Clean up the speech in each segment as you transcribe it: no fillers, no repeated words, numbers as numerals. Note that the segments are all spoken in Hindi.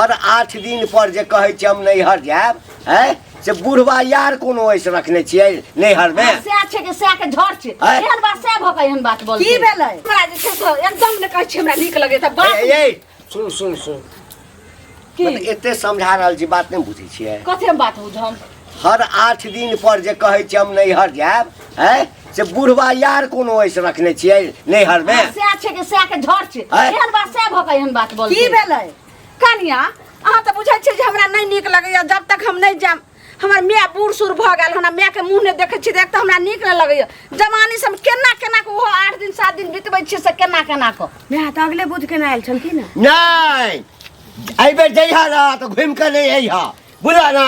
और 8 दिन पर जे कहै छी हम नैहर जाब है से बुढ़वा यार कोनो ऐसे रखने छियै नैहर में से छै के से के झड़ छै एहन बात से भकै एहन बात बोल की भेलै हमरा जे छै से एकदम ने कहै छी हमरा नीक लगे त बात ए सुन की एते समझा रहल छी बात नहीं बुझै छियै कथे बात बुझम हर 8 दिन पर जे कहै छी हम नैहर जाब है से बुढ़वा यार कोनो ऐसे रखने छियै नैहर में से छै के झड़ छै एहन बात से भकै एहन बात बोल की भेलै कनिया अहाँ त बुझै छी जे हमरा नहीं नीक लगैया जब तक हम नहीं जाम हमर माय बूढ़ सूढ़ भ गेल हमरा माय के मुंह ने देखे छी देख त हमरा नीक न लगैया जवानी से हम केना को वो 8 दिन 7 दिन बितबै छी से केना को माय त अगले बुध के आयल छल की ना नहीं आई बेर जइहा ना तो घुम के नहीं आइहा बुझला ना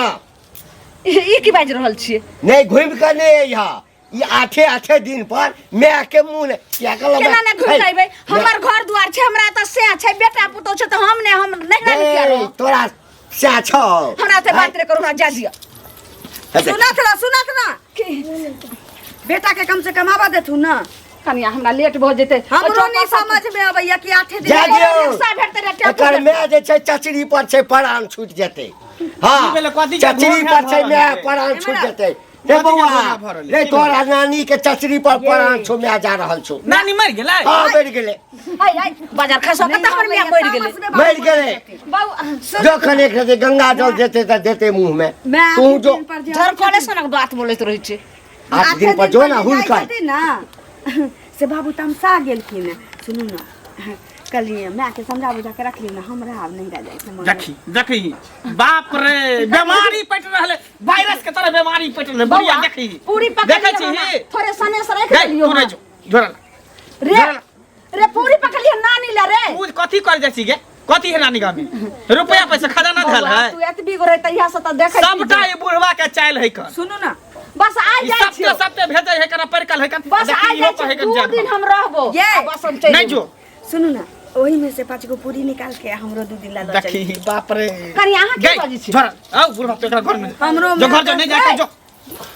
ई की बाज रहल छी नहीं घुम के नहीं आइहा ये 8 दिन पर मैं के मुंह ने क्या कहला केना ने घुम जाइबे हमर घर दुआर छै हमरा त से छै बेटा पुतो छै त हम नहीं किया रो तोरा से छ हमरा त बात रे करू हमरा जा दिया सुनत ना बेटा के कम से कम आवा देथु ना कनिया हमरा लेट भ जेते हमरो नहीं समझ में आबैया कि 8 दिन रिक्शा भेटते रे एकर में जे छै चचरी पर छै प्राण छूट जेते हां चचरी पर छै में प्राण छूट जेते रे बउआ रे तोरा नानी के चचरी पर प्राण छो में जा रहल छो नानी मर गेलै हां मर गेलै हाय बाजार खसो के त हमर में मर गेलै बउआ जखन एक रते गंगा जल जेते त देते मुंह में तू जो धर कोले सनक बात बोलैत रहै छै 8 दिन पर जो ना हुलका ना से बाबू तमसा गेलखिन सुनू ना कलिए मैं के समझा बुझा के रखली ना हमरा अब नहीं रह जाए देखी बाप रे बीमारी पट रहले वायरस के तरह बीमारी पट रहले बढ़िया देखी पूरी पकड़ छी थोड़े सने से रख लियो तू नहीं जो रे पूरी पकड़ लियो नानी ला रे तू कथि कर जासी गे कथि है नानी गामी रुपया पैसा खजाना धल है तू एतबी गोरे तहिया से त देखै सबटा ई बुढ़वा के चाइल है कर सुनू ना बस आ जाय छी सबते भेजै है कर परकल है कर बस आ जाय छी 2 दिन हम रहबो बस हम नहीं जो सुनू ना ओही में से 5 गो पूरी निकाल के हमरो 2 दिन ला दो देखी बाप रे कनी अहाँ के बाजी छी झर आओ बुढ़वा पे घर में हमरो जो घर जो नहीं जाके जो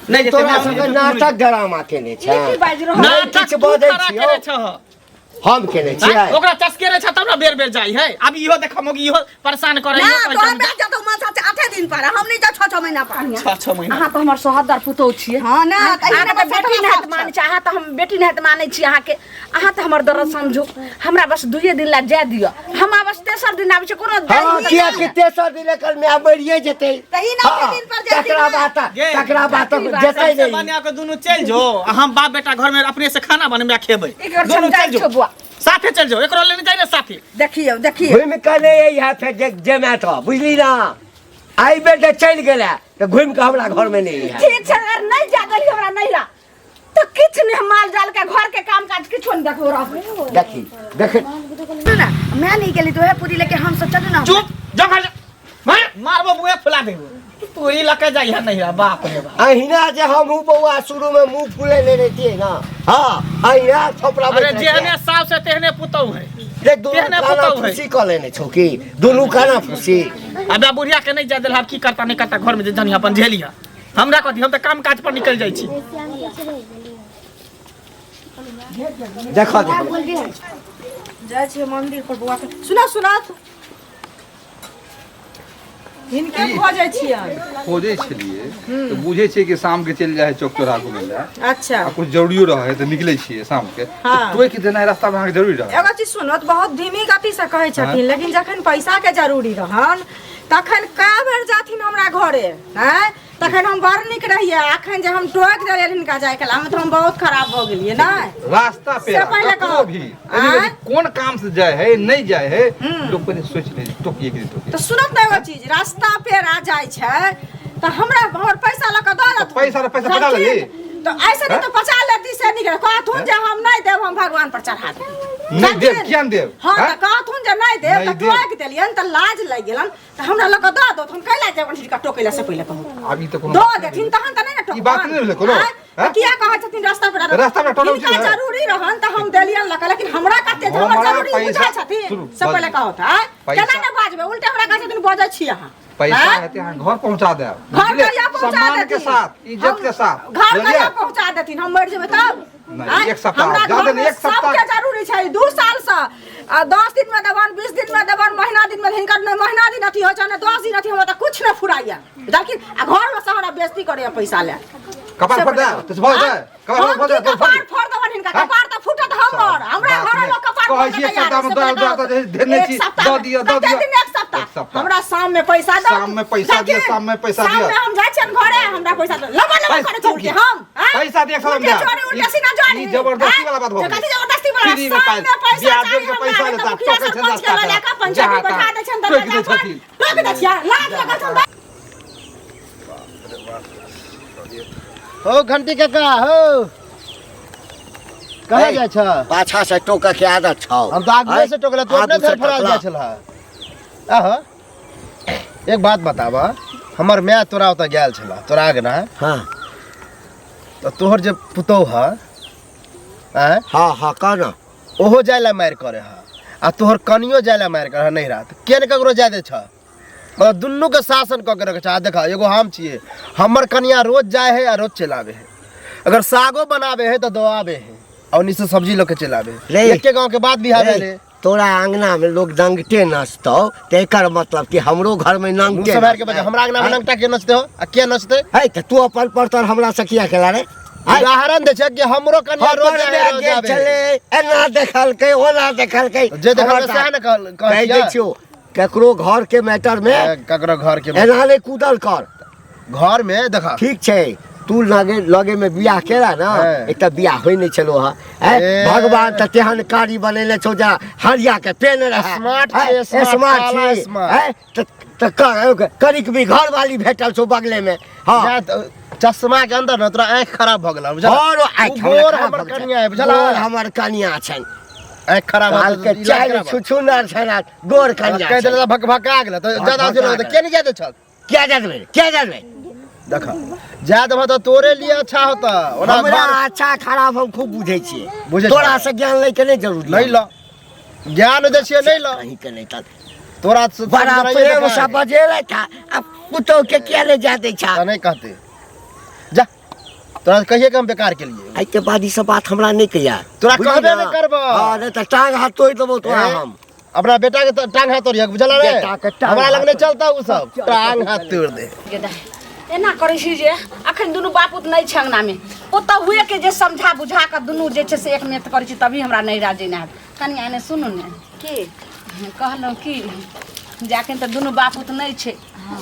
नहीं तोरा संगे नाटक ड्रामा केने छै की बाज रहल नाटक बजै छियो हम केने छियै ओकरा चस्के रे छ तब ना बेर जाई है अब इहो देखमोगी इहो परेशान करे ना तो हम जा तो मन साथे 8 दिन पर हम नहीं जा 6 महीना पर 6 महीना अहाँ त हमर सोहदर पुतौ छियै हां ना अहाँ त बेटी नहीं त मानै छी अहाँ त हम बेटी नहीं त मानै छी अहाँ के अहाँ त हमर दर्द समझू हमरा बस 2 दिन ला जा दियो हम बस 3 दिन आबै छै कोनो किया कि 3 दिन कल में मरिए जेते तही ना 2 दिन पर जा तकरा बात जेते नहीं बनिया के दोनों चल जो हम बाप बेटा घर में अपने से खाना बनबे खेबै दोनों चल जो बुआ साथे चल जाओ एकरो लेने जाई ना साथे देखियो घुम के नहीं यही फिर जेमे तो बुझली ना आई बेटे चल गेला तो घुम के हमरा घर में नहीं है ठीक छै अगर नहीं जा गली हमरा नहीं ला तो किछ नहीं माल जाल के घर के काम काज किछो नहीं देखो रहो देख ना मैं नहीं गेली तो है पूरी लेके हम सब चलू ना चुप जा घर मारबो मुंह फुला देबो तू ई लके जाई है नहीं बाप रे बाप अहिना जे हमहू बउआ शुरू में मुंह फुले ले रहती है ना हां अहिना छोपड़ा अरे जेहने सास से तेहने पुतौ है देख दोनों काना फुसी क लेने छौ की दोनों काना फुसी अब बुढ़िया के नहीं जा देल की करता नहीं करता घर में जनी अपन झेलिया हमरा कथि हम त काम काज पर निकल जाई छी देखो जाय छी मंदिर पर बुआ के सुना इनके खोजै छियै खोजै छलिए तो बुझे छियै कि शाम के चल जाए चौक चौराहा घूमे ला अच्छा कुछ जरूरी रहे तो निकले छियै शाम के तो के देना रास्ता में जरूरी रहे एगो चीज सुनत बहुत धीमी गति से कहै छथिन लेकिन जखन पैसा के जरूरी रहन तखन का बेर जाथिन हमरा घरे हैं तखन हम बड़ निक रहिए अखन जे हम टोक देलिए इनका जाय के हम तो हम बहुत खराब हो गेलिए ना रास्ता पे कहो भी कौन काम से जाए है नहीं जाए है लोग पहले सोच ले टोकिए के टोकिए तो सुनत ना एगो चीज रास्ता पे आ जाय छै तो हमरा हमर पैसा लक द दत पैसा पटा ले तो ऐसे नहीं तो पचा लेती से नहीं कहथुन जे हम नहीं देब हम भगवान पर चढ़ा देब नहीं देव क्या देव हां त कहथुन जे नहीं देब त टोक देलियन त लाज लग गेलन त हमरा लक द दो हम कैला जेबन छिका टोकेला से पहले कहू अभी तो कोनो दो देथिन तहन त नहीं ना टोक ई बात नहीं ले कोनो किया कहै छथिन रास्ता पर टोलो छी जरूरी रहन त हम देलियन लक लेकिन हमरा कते हमर जरूरी बुझा छथिन सब पहले कहत है केना न बाजबे उल्टा हमरा कहै छथिन बजै छी अहाँ पैसा है घर पहुंचा दे सम्मान के साथ इज्जत के साथ घर कहिया पहुंचा देथिन हम मर जेबे तब एक सप्ताह ज्यादा नहीं एक सप्ताह सबके जरूरी छै 2 साल से आ 10 दिन में देबन 20 दिन में देबन महीना दिन में हिनकर न महीना दिन अथी हो छ न 10 दिन अथी हम त कुछ न फुराइया लेकिन आ घर में से हमरा बेइज्जती करे पैसा ले कपार फट जा तो बहुत है कपार फट जा तो कपार फोड़ देबन हिनका कपार त फुटत हमर हमरा घर में कपार कहै छी एक सप्ताह में दो देने छी दो दियो एक सप्ताह हमरा शाम में पैसा दो शाम में पैसा दियो शाम में पैसा दियो शाम में हम जाय छन घरे हमरा पैसा दो लबा करे छोड़ के हम पैसा दे सब दे ई जबरदस्ती वाला बात हो गई कथि जबरदस्ती वाला फ्री में ब्याज के पैसा देता तो के छंदा पंचायत बैठा दे छन तो के दछिया लाज लगल छन हो घंटी काका हो कहाँ जाय छ पाछा से टोका के आदत छ हम तो आगे से टोकला तो अपने घर फराल जाय छला आह एक बात बतावा हमर मैं तोरा ओता गेल छला तोरा आगे ना हां तो तोहर जे पुतौ ह हां हां कहना ओहो जायला मार करे ह आ तोहर कनियो जायला मार करे नहीं रात केन ककरो जाय दे छ मतलब दुन्नु के शासन क के रखे छ देखा एगो हम छिए हमर कनिया रोज जाय है आ रोज चलावे है अगर सागो बनावे है तो दवावे है और नीचे सब्जी लोग के चलावे एक गांव के बात भी आवे ले तोरा आंगना में लोग नंगटे नचतो तेकर मतलब कि हमरो घर में नंगटे सवार के बजा हमरा आंगना में नंगटा के नचते हो आ के नचते है त तू अपन परतर हमरा से किया केला रे उदाहरण दे छ कि हमरो कन्या रोज जावे चले एना देखल के ओना देखल के जे देखल से न कह दे छियो केकरो घर के मैटर में ककरो घर के एना ले कूदल कर घर में देखा ठीक छै तू लगे में बियाह केला ना एक त बियाह होई नहीं चलो हा भगवान त तेहन कारी बनैले छौ जा हरिया के पेन रहा स्मार्ट त करिक भी घर वाली भेटल छौ बगले में हां चश्मा के अंदर न तोरा आंख खराब भ गेल बुझल और हमर कनिया है बुझल हमर कनिया छन आंख खराब हाल के चाल छुछुनर छन गोर कनिया कह देला भका गेल त ज्यादा दिन के नहीं जाते छ क्या जादवे देखा जा देबा तो तोरे लिए अच्छा होता ओना हमरा अच्छा खराब हम खूब बुझै छियै तोरा से ज्ञान ले के नहीं जरूरी नहीं लो ज्ञान दे छियै नहीं लो कहीं के नहीं त तोरा बड़ा प्रेम से बजेले था अब पुतो के क्या ले जाते छा नहीं कहते जा तोरा कहिए कि हम बेकार के लिए आई के बाद ई सब बात हमरा नहीं कहिया तोरा कहबे नहीं करबो हां नहीं त टांग हाथ तोड़ देबो तोरा हम अपना बेटा के टांग हाथ तोड़ बुझल रे हमरा लग नहीं चलता उ सब टांग हाथ तोड़ दे एना करै छी जे अखन दुनु बापूत नहीं छ अंगना में ओत हुए के जे समझा बुझा के दुनु जे छै से एक नेत करै छी तभी हमरा नहीं राजे ना कनी आने सुनु ने की कहलो की जाके त दुनु बापूत नहीं छै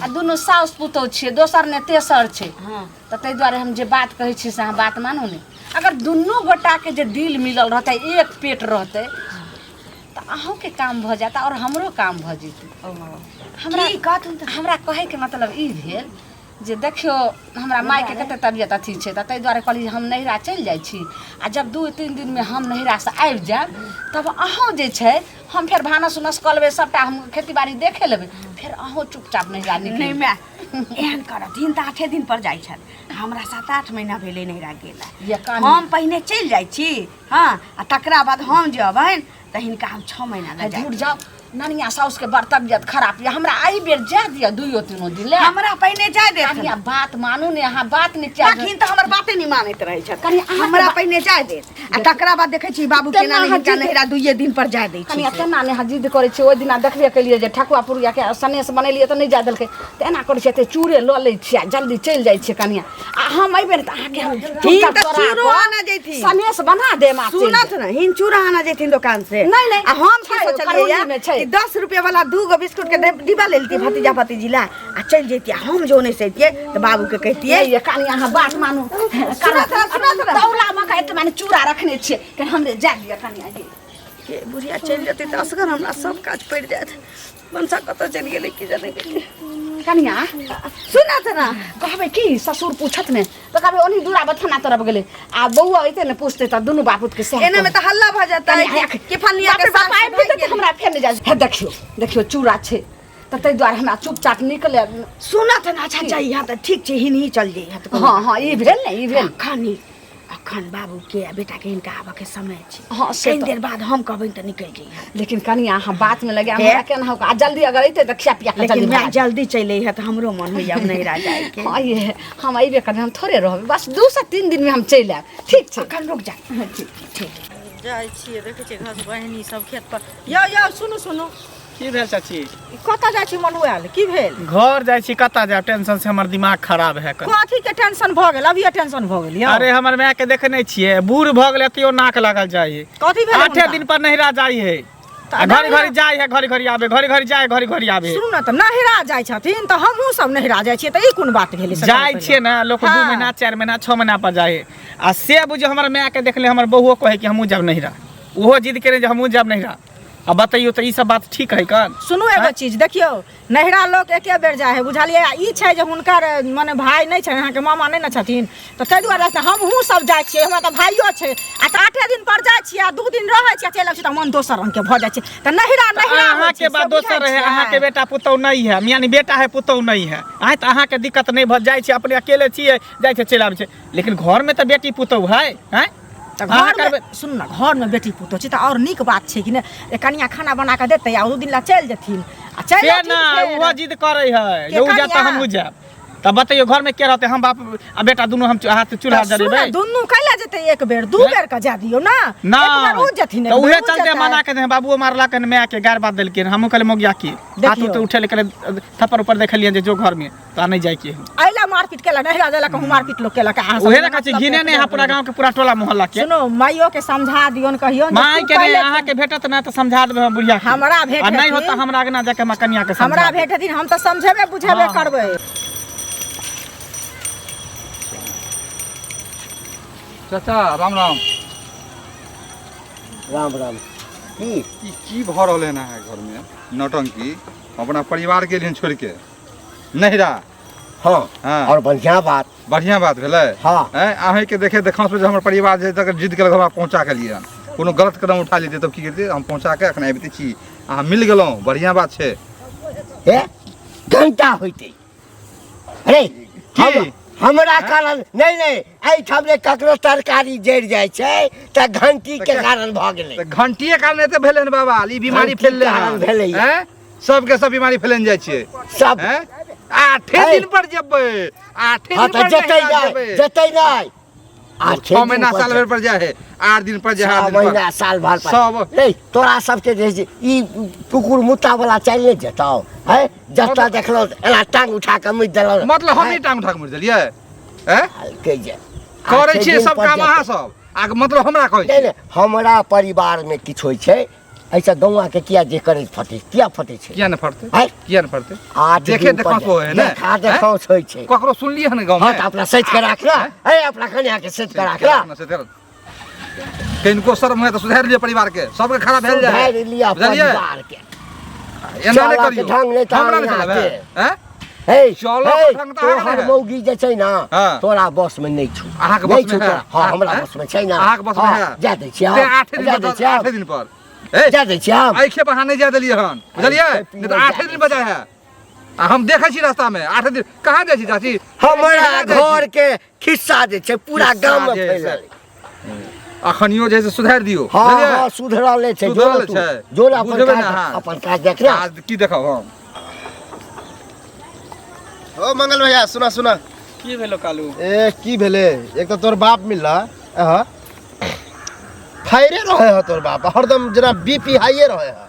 आ दुनु साउस पुतौ छै दोसर ने तेसर छै त तै दुआरे हम जे बात कहै छी से अहाँ बात मानू ने अगर दुनु गोटा के जे दिल मिलल रहतै एक पेट रहतै त अहूँ के काम भ जाता और हमरो काम भ जेतै हमरा कहे के मतलब ई भेल जे देखियो हमरा माय के कते तबियत अथी छै त तै दुआरे कहली हम नहिरा चलि जाइ छी आ जब 2-3 दिन में हम नहिरा से आबि जाब तब अहूँ जे छै हम फेर भानस उनस कऽ लेबै सबटा हम खेती बाड़ी देखे लेबै फेर अहूँ चुपचाप नहिरा निकलि नहीं मैं एहन करत दिन त 8 दिन पर जाइ छन हमरा 7-8 महीना भेले नहिरा गेला हम पहिने चलि जाइ छी हां आ तकरा बाद हम जेबैन त हिनका हम 6 महीना लग दूर जाओ ननिया साउस के बड़ तबियत खराब या हमरा आई बेर जा दिया 2-3 दिन ले हमरा पहिने जा दे कनिया बात मानू ने अहाँ बात नहीं चाहिए लेकिन त हमर बाते नहीं मानैत रहै छ कनी हमरा पहिने जा दे आ तकरा बाद देखै छी बाबू के नानी हिनका नहिरा 2 दिन पर जा दै छी कनिया तेना ने जिद करै छै ओइ दिना देखबे केलिए जे ठकुआ पुरुया के सनेस बनेलिए त नहीं जा देलकै त एना करै छै त चूड़े ल लै छी जल्दी चल जाइ छै कनिया आ हम आई बेर त अहाँ के हिन त चूड़ो आना जैथी सनेस बना दे मा सुनत न हिन चूड़ा आना जैथिन दुकान से नहीं आ हम की सोचलिए 10 रुपया वाला 2 गो बिस्कुट के डिब्बा ले लेती भतीजा भतीजी ला आ चल जेतिया हम जो नहीं सहितिए तो बाबू के कहतिए ये कनी अहाँ बात मानू सुनत दौला में कहत माने चूड़ा रखने छिए कि हमरे जा दिया कनिया जी के बुढ़िया चल जते त असगर हमरा सब काज पड़ जात मनसा कत चल गेले की जाने के कनिया सुनत ना कहबे की ससुर पूछत ने तो कहबे ओनी दूरा बथना तरफ गेले आ बौआ अइते ने पूछते त दुनु बापूत के से एना में त हल्ला भ जाता है के फनिया के साथ आइ भी त हमरा फेर जा हे देखियो चूड़ा छै त तै द्वारा हमरा चुपचाप निकले सुनत ना अच्छा चाहिए यहां त ठीक छै हिन ही चल जाई हां ई भेल ने ई भेल खानी अखन बाबू के बेटा के इनका आबा के समय छै हां कई देर बाद हम कहबै त निकल जाई लेकिन कनिया अहाँ बात में लगे हमरा केना हो आ जल्दी अगर अइते त खिया पिया के लेकिन मैं जल्दी चले है त हमरो मन होइया नहीं रह जाए के हां ये हम आइबे कर हम थोड़े रहबे बस 2 से 3 दिन में हम चल आब ठीक छै अखन रुक जा ठीक जाइ छियै देखै छियै घास बहिनी सब खेत पर यो सुनू की भेल चाची? कतऽ जाइ छी मनुआल की भेल? घर जाइ छी, कतऽ जाब? टेंशन से हमर दिमाग खराब है। कथी के टेंशन भऽ गेल? अभी टेंशन भऽ गेल? अरे हमर माय के देखने छियै, बूढ़ भऽ गेल, एतियो नाक लागल जाइ। कथी भेल? 8 दिन पर नहिरा जाइ है, घड़ी घड़ी जाइ है, घड़ी घड़ी आबे, घड़ी घड़ी जाइ, घड़ी घड़ी आबे। सुनू ना, तऽ नहिरा जाइ छथिन तऽ हमहूँ सब नहिरा जाइ छियै, तऽ ई कोन बात भेलै? जाइ छियै ना लोग 2 महीना 4 महीना 6 महीना पर जाइ है। आ से बुझियो हमर माय के देखले हमर बहुओ कहे कि हमहूँ जब नहिरा, ओहो जिद करे जे हमहूँ जब नहिरा। अब बताइयो तो ई सब बात ठीक है कन? सुनू एगो चीज देखियो, नहिरा लोग एके बेर जाए है, बुझलिए? ई छै जे हुनकर माने भाई नहीं छै, अहाँ के मामा नहीं न छथिन, तो तै दुआरे हमहूँ सब जाइ छियै। हमरा तऽ भाइयो छै, आ तऽ 8 दिन पर जाइ छियै, 2 दिन रहै छियै, चलि आबै छियै तऽ मन दोसर रंग के भऽ जाइ छै। तऽ नहिरा अहाँ के बात दोसर रहे, अहाँ के बेटा पुतौ नहीं है, यानी बेटा है पुतौ नहीं है। आइ तऽ अहाँ के दिक्कत नहीं भ जाइ छै, अपने अकेले छियै, जाइ छै चलि आबै छै। लेकिन घर में तऽ बेटी पुतौ है, हैं? सुन ना, घर में बेटी पुतो छै तऽ और नीक बात छै कि ने, कनिया खाना बना के देतै आ 2 दिन ला चलि जेथिन आ चलि ना वो जिद करे है जो जाता हमहू जाब। तब बताइयो घर में के रहते? हम बाप आ बेटा दोनों हम हाथ चूल्हा जरेबै? दोनों कैला जेतै? एक बेर 2 बेर का जा दियो ना, ना एक बार उ जथिन। तो उहे चलते मना के दे, बाबूओ मारला के मैं के गार बात देलके, हमहू कहले मोगिया की हाथ तो उठे लेके थप्पड़ ऊपर देखलिए जे जो घर में तो नहीं जाय के आइला मारपीट केला, नहिरा देला कहूं मारपीट लोग केला का? उहे ना कहै घिने नहीं है पूरा गांव के पूरा टोला मोहल्ला के। सुनो, माइयो के समझा दियोन, कहियो माई के रे अहाँ के भेटत ना तो समझा देबे हम बुढ़िया के। हमरा भेट नहीं होता हमरा आगे ना जाके हम कन्या के हमरा भेट दिन हम तो समझेबे बुझेबे करबै। चाचा राम राम। राम राम। की भऽ रहल है ना घर में नौटंकी? अपना परिवार के लिए छोड़ के नहिरा? हाँ, और बढ़िया बात भेलै। हाँ, अहें के देखे देखा से हमर परिवार जे तक जिद के हमरा पहुंचा के लिए कोनो गलत कदम उठा लेते तब की करते? हम पहुंचा के अखन आबिते छी, अहाँ मिल गेलौं, बढ़िया बात छै। घंटा होइते अरे हमरा कारण नहीं एहिठाम ने ककरो तरकारी जड़ जाइ छै तऽ घंटी के कारण भऽ गेलै। तऽ घंटीए कारण एते भेलै ने बाबा, ई बीमारी फैलले है, सबके सब बीमारी फैलन जाइ छै सब। 8 दिन पर जेबै, 8 दिन पर जतै नहीं 6 महीना साल भर पर जाए है, 8 दिन पर जाए, 8 महीना साल भर पर सब। तोरा सबके जे ई कुकुर मुत्ता वाला चलि नहीं जेतौ है? जत्ता देखलो एना टांग उठा के मुद देलौ, मतलब हम ही टांग उठा के मुद देलियै? के जे करै छियै सब काम अहाँ सब, आ मतलब हमरा कहै छै? हमरा परिवार में किछ होय छै ऐसा गौवा के किया जे करे फटे, किया फटे छै? किया न फटते? है किया न फटते? देखे देखा तो है ना, देखा होय छै। ककरो सुनलियै न गांव में? हां, अपना सच के राखला, ए अपना कन्या के सच के राखला। किनको शर्म है तो सुधार लिया परिवार के, सबके खराब भेल जाय, सुधार लिया परिवार के। एना नै करियो, ढंग नै हमरा नै चलबे, हैं? चलो ढंग त तोहर मौगी जे छै ना, तोरा बस में नै छु। अहाँ के बस में है? हां, हमरा बस में छै ना। अहाँ के बस में है? जा दै छी, 8 दिन पर जा दै छी हम। आइखे बहाने नहीं जा देलिए हन, बुझलिए? नहीं तो 8 दिन बजाय है। हम देखै छी रास्ता में 8 दिन कहां जाइ छी चाची? हमरा घर के खिस्सा जे छै पूरा गांव में फैलल। अखनियो जे सुधार दियो, हां सुधरले छै, जो अपन काज देख रे। आज की देखब हम? ओ मंगल भैया सुना की भेलो कालू? की भेले? एक तो तोर बाप मिलला फायरे रहे है, तोर बाप हरदम जना बीपी हाईए रहे है।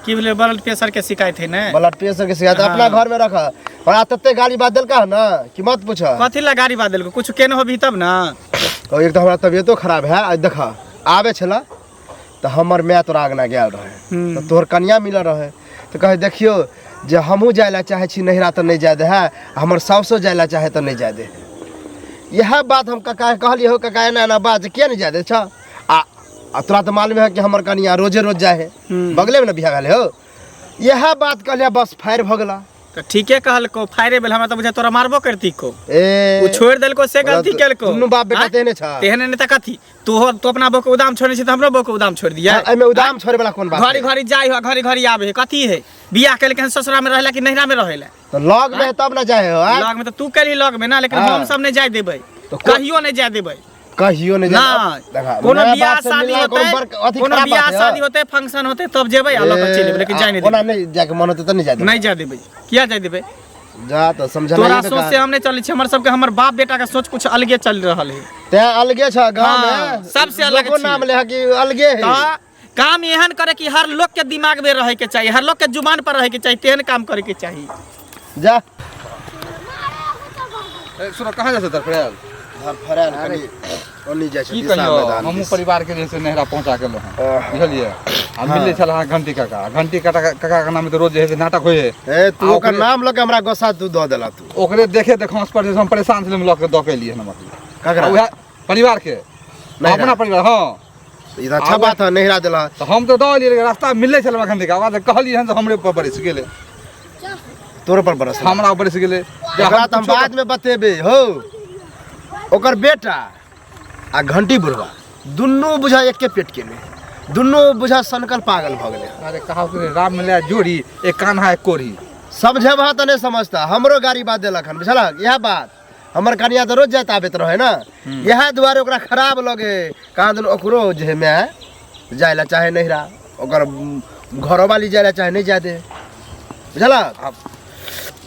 की भेले? ब्लड प्रेशर के शिकायत है ना? ब्लड प्रेशर के शिकायत अपना घर में रखा और तत्ते गाली बात देलका है ना कि मत पूछ। कथी ला गाड़ी बात देलको? कुछ केने होबी तब ना? और एक तो हमरा तबियतो खराब है, आज देखा आवे छला तो हमर मैं तोरा आगना गेल रहे, तो तोहर कन्या मिल रहे, तो कहे देखियो जे हमहू जायला चाहे छी नहिरा तो नहीं जाय दे है, हमर सासो जायला चाहे तो नहीं जाय दे। यह बात हम कका कहलिए हो, कका एना बात किया नहीं जाय दे छ? आ तोरा तो मालूम है कि हमर कन्या रोजे रोज जाए है, बगले में ना बियाह भेले हो। यह बात कहलिया बस फायर भ गेला। तो ठीके कहलको, फायरे बेल हमरा तो बुझा तोरा मारबो करती को। ए वो छोड़ देलको से गलती केलको। दुनु बाप बेटा तेने छ, तेहने ने त कथी तो अपना बो के उदाम छोड़े छी त हमरो बो के उदाम छोड़ दिया। एमे उदाम छोड़े वाला कोन बात? घड़ी घड़ी जाई हो, घड़ी घड़ी आवे है, कथी है? बियाह केल के ससुरा में रहला कि नहिरा में रहेला? तो लग में तब ना जाए हो। लग में तो तू केली लग में ना, लेकिन हम सब नहीं जाय देबै, तो कहियो नहीं जाय देबै, कहियो नहीं ना। कोनो बियाह शादी होते फंक्शन होते तब जेबै, अलग चल जेबै, लेकिन जाय नहीं देबै। ओना नहीं जाके मन होते त नहीं जाय देबै, नहीं जाय देबै। किया जाय देबै? जा तो समझना। तोरा सोच से हमने चलै छी, हमर सबके हमर बाप बेटा के सोच कुछ अलगे चल रहल है। ते अलगे छ गांव हाँ, में सबसे अलग लोगो छियै। नाम ले है कि अलगे है तो काम एहन करे कि हर लोग के दिमाग में रहे के चाहिए, हर लोग के जुबान पर रहे के चाहिए, तेहन काम करे के चाहिए। जा सुनो कहाँ जा सर फ्रेंड घर फराल कनी ओनी जाय छै की दिशा कहियो मैदान हमहूँ परिवार के लिए से नहरा पहुँचा के लो बुझलिए आ मिलले छल अहाँ घंटी काका के नाम तो रोज जे है से नाटक होए ए तू ओकर नाम ल के हमरा गोसा तू द देला तू ओकरे देखे देख हंस पर हम परेशान छल लऽ के दऽ के लिए नमक ककरा उहे परिवार के नहिरा। अपना परिवार हाँ ई त अच्छा बात है नहिरा देला तो हम तो दऽ लिए रास्ता में मिलले छल घंटी का बाद कहलिए हन हमरे पर बरस गेले तोरे पर बरस हमरा बरस गेले एकरा त हम बाद में बतेबे हो ओकर बेटा आ घंटी बुढ़वा दुन्नू बुझा एक के पेट के में दुन्नू बुझा सनकल पागल भ गेले अरे कहा राम मिला जोड़ी एक कान्हा एक कोढ़ी समझे बा त नहीं समझता हमरो गाड़ी बात देलक हन बुझलक यह बात हमर कनिया तो रोज जात आबैत रहे ना यह दुआरे ओकरा खराब लगे कहाँ दिन ओकरो जे मैं जायला चाहे नहिरा ओकर घरो वाली जायला चाहे नहीं जाए दे बुझलक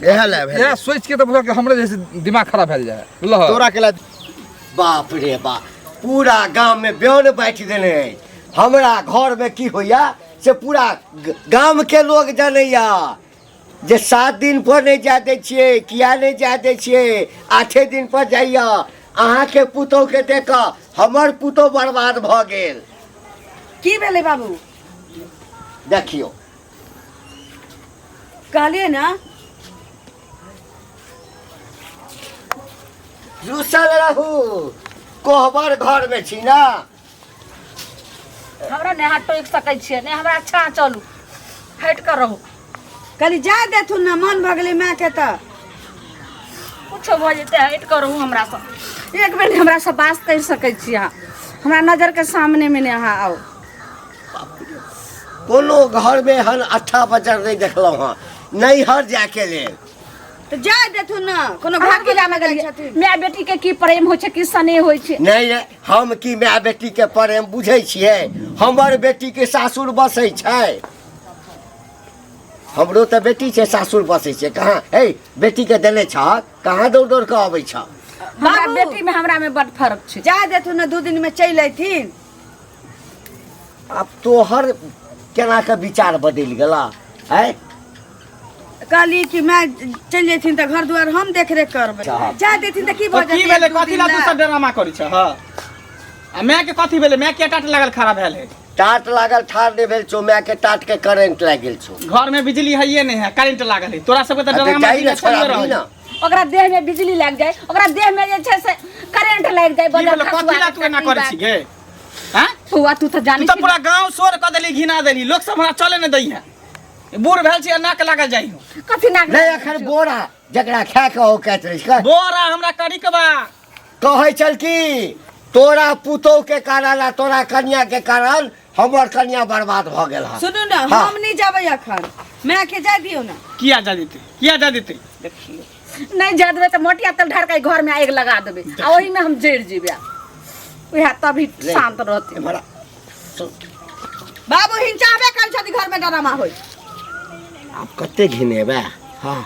यह ले भेल यह सोच के तो बुझल कि हमरे जैसे दिमाग खराब भए जाए लह तोरा केला बाप रे बाप पूरा गांव में ब्योन बैठ देने है। हमरा घर में की होया से पूरा गांव के लोग जानैया जे 7 दिन पर नहीं जाते छिए किया नहीं जाते छिए 8 दिन पर जाइया अहाँ के पुतोह के देख हमर पुतोह बर्बाद भ गेल की भेलै बाबू देखियो कहलिए ना रुसल रहू कोहबर घर में छी ना हमरा नेहा टोक सकै छियै ने हमरा अच्छा चलू हट कर रहू कली जा देथु ना मन भ गेलै माँ के त कुछो भ जेतै हट कर रहू हमरा से एक बेर हमरा से बात कर सकै छी अहाँ हमरा नजर के सामने में ने अहाँ आओ कोनो घर में हन 8 बजर नहीं देखलहुँ हँ नैहर जाके लेल तो जा देथु ना कोनो भाग के जामे गेलियै माय बेटी के की प्रेम होइ छै की स्नेह होइ छै नहीं हम की माय बेटी के प्रेम बुझै छियै हमर बेटी के सासुर बसै छै हमरो तो बेटी छै सासुर बसै छै कहाँ हे बेटी के देने छ कहाँ दौड़ दौड़ के अबै छ हमरा बेटी में हमरा में बड फर्क छै जा देथु ना 2 दिन में चलि अयथिन अब तोहर केना के विचार बदलि गेला है कहली कि मैं चल जेथिन त घर दुआर हम देख रेख करबै जा देथिन त की तो भ की भेले कथी ला तू सब ड्रामा करै छ हां आ मैं के कथी भेले मैं के टाट लागल खराब भेल है टाट लागल ठाड़ नहीं भेल छौ माय के टाट के करंट लाग गेल छौ घर में बिजली है नहीं है करंट लागल है तोरा सब के अच्छा, ड्रामा जाई ना छोड़िए छोड़ा रहो ना ओकरा देह में बिजली लाग जाए ओकरा देह में जे छै से करंट लाग जाए की भेले बजर कथी ला तू एना करै छी गे हां हुआ तू त तू जानी तो पूरा गांव शोर क देली घिना देली लोग सब हमरा चले न दै है बूढ़ भेल छी नाक लागल जाइ कथी ना नहीं अखन बोरा जकरा खा के हो कहत रही का बोरा हमरा करी के बा कहै चल की तोरा पुतोह के कारण आ तोरा कन्या के कारण हमर कन्या बर्बाद भ गेल है सुनू ना हाँ। हम नहीं जाबै अखन मैं के जा दियो ना किया जा देते देखियो नहीं जा देबै त मोटिया तल ढार के घर में आग लगा देबै आ ओही में हम जड़ जेबै ओहे तभी शांत रहते हमारा सुन, बाबू हिंचाबे कर छथि घर में ड्रामा होय आप कते घिनेबे हाँ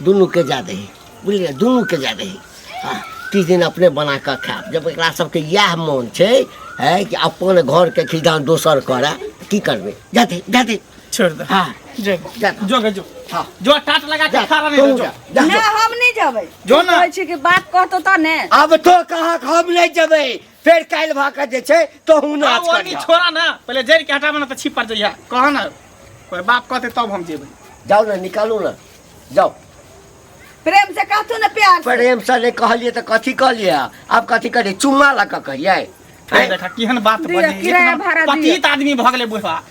दुनू के जा दही बुझलिए दुनू के जा दही हाँ 30 दिन अपने बना कर खाब जब एकरा सबके यह मन छै है कि अपन घर के खिदान दोसर करे की करबे जाते छोड़ दे हाँ जो जा जो हाँ जो टाट लगा के जा, खा रहे तू जो जा, जा, ना जा। हम नहीं जाबै जो ना। कहै छी कि बात कहतो त ने अब तो कहा हम नहीं जबै फिर काल भाका जे छै तो हूं नाच वो कर नहीं छोड़ा ना पहले जड़ के हटाबे ना त छिप पर जइया कह ना कोई बाप कहते तब हम जेबै जाओ ना निकालू ना जाओ प्रेम से कहतो ना प्यार से प्रेम से नहीं कहलिए तो कथी कहलिए आप कथी करिए चुम्मा ला के कहिए फिर देखा केहन बात दिया, बजे किराया भाड़ा दिया। पतित आदमी भ गेलै बुढ़वा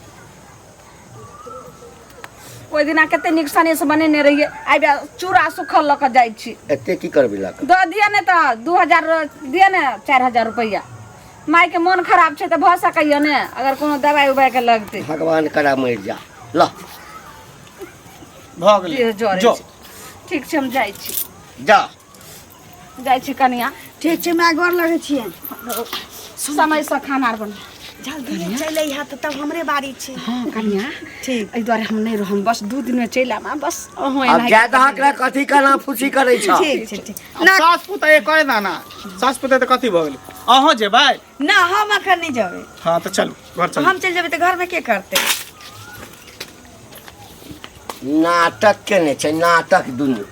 ओइ दिना कते नीक सने से बनेने रहिए आइबे चूड़ा सुखल ल के जाइ छी एते की करबी ला के द दिया ने त 2000 दिया ने 4000 रुपया माई के मन खराब छै त भ सकैया ने अगर कोनो दवाई उबाई के लगते भगवान करा मर जा ला भ गेलै जो ठीक छै हम जाइ छी जा जाइ छी कनिया ठीक छै मैं गोर लगै छियै समय से खाना आर बन जल्दी चल यहाँ तो तब हमरे बारी छे। हाँ कन्या ठीक एहि दुआरे हम नहीं रहम बस 2 दिन में चलि आम बस अहों अब ज्यादा हकरा कथी करना फुसी करे छ ठीक छे ठीक। सास पुता एक करे दाना सास पुता त कथी भ गेल अहाँ जेबै ना हम अखन नहीं जाबे। हाँ तो चलू घर चलू हम चल जाबे तो घर में के करते। नाटक के नहीं छै नाटक दुनू